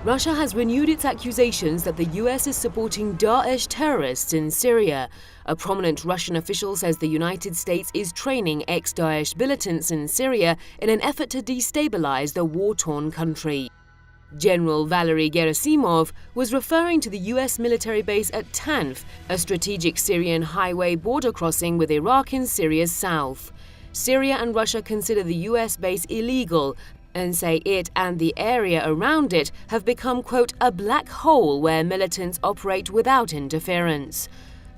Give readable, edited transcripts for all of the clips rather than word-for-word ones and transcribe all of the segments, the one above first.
Russia has renewed its accusations that the US is supporting Daesh terrorists in Syria. A prominent Russian official says the United States is training ex-Daesh militants in Syria in an effort to destabilize the war-torn country. General Valery Gerasimov was referring to the US military base at Tanf, a strategic Syrian highway border crossing with Iraq in Syria's south. Syria and Russia consider the US base illegal and say it and the area around it have become, quote, a black hole where militants operate without interference.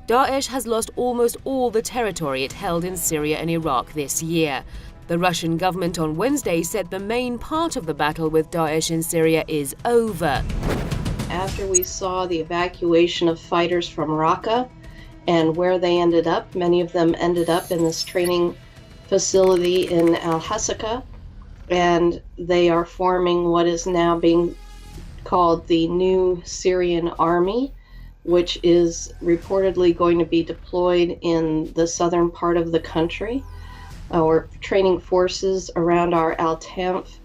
Daesh has lost almost all the territory it held in Syria and Iraq this year. The Russian government on Wednesday said the main part of the battle with Daesh in Syria is over. After we saw the evacuation of fighters from Raqqa and where they ended up, many of them ended up in this training facility in Al-Hasaka, and they are forming what is now being called the new Syrian army, which is reportedly going to be deployed in the southern part of the country. We're training forces around our Tanf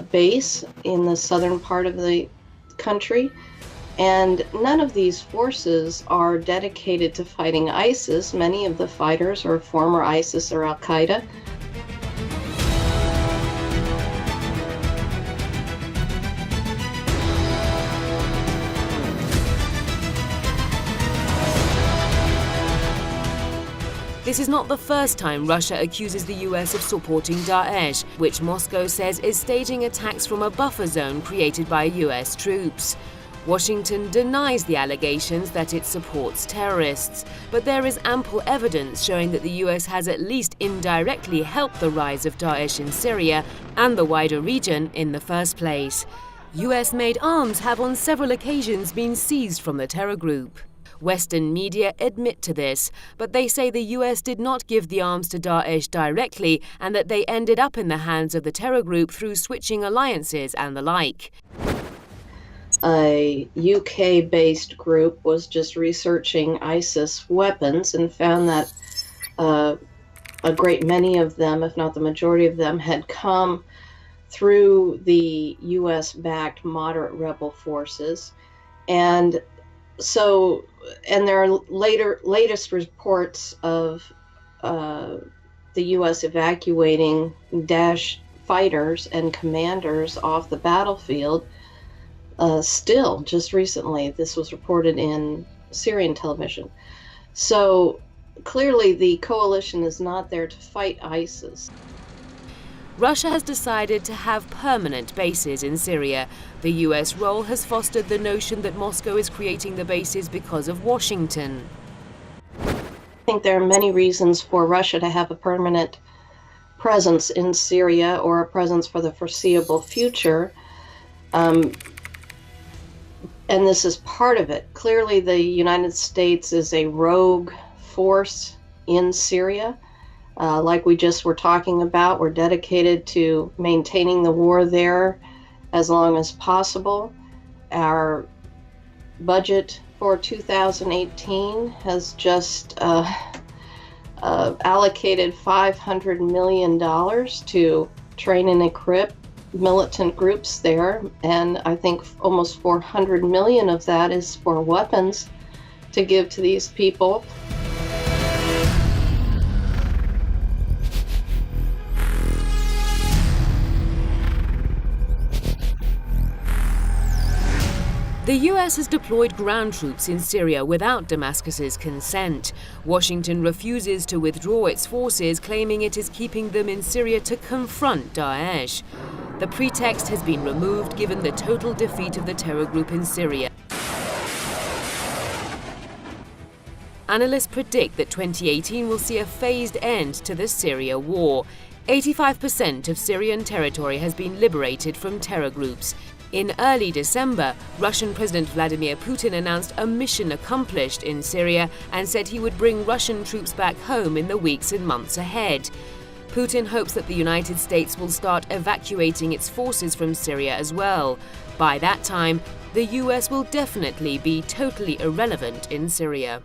base in the southern part of the country. And none of these forces are dedicated to fighting ISIS. Many of the fighters are former ISIS or Al-Qaeda. This is not the first time Russia accuses the US of supporting Daesh, which Moscow says is staging attacks from a buffer zone created by US troops. Washington denies the allegations that it supports terrorists, but there is ample evidence showing that the US has at least indirectly helped the rise of Daesh in Syria and the wider region in the first place. US-made arms have on several occasions been seized from the terror group. Western media admit to this, but they say the US did not give the arms to Daesh directly and that they ended up in the hands of the terror group through switching alliances and the like. A UK-based group was just researching ISIS weapons and found that a great many of them, if not the majority of them, had come through the US-backed moderate rebel forces. And there are latest reports of the U.S. evacuating Daesh fighters and commanders off the battlefield. Still, just recently, this was reported in Syrian television. So clearly, the coalition is not there to fight ISIS. Russia has decided to have permanent bases in Syria. The US role has fostered the notion that Moscow is creating the bases because of Washington. I think there are many reasons for Russia to have a permanent presence in Syria or a presence for the foreseeable future. And this is part of it. Clearly, the United States is a rogue force in Syria. Like we just were talking about, we're dedicated to maintaining the war there as long as possible. Our budget for 2018 has just allocated $500 million to train and equip militant groups there, and I think almost $400 million of that is for weapons to give to these people. The US has deployed ground troops in Syria without Damascus's consent. Washington refuses to withdraw its forces, claiming it is keeping them in Syria to confront Daesh. The pretext has been removed given the total defeat of the terror group in Syria. Analysts predict that 2018 will see a phased end to the Syria war. 85% of Syrian territory has been liberated from terror groups. In early December, Russian President Vladimir Putin announced a mission accomplished in Syria and said he would bring Russian troops back home in the weeks and months ahead. Putin hopes that the United States will start evacuating its forces from Syria as well. By that time, the US will definitely be totally irrelevant in Syria.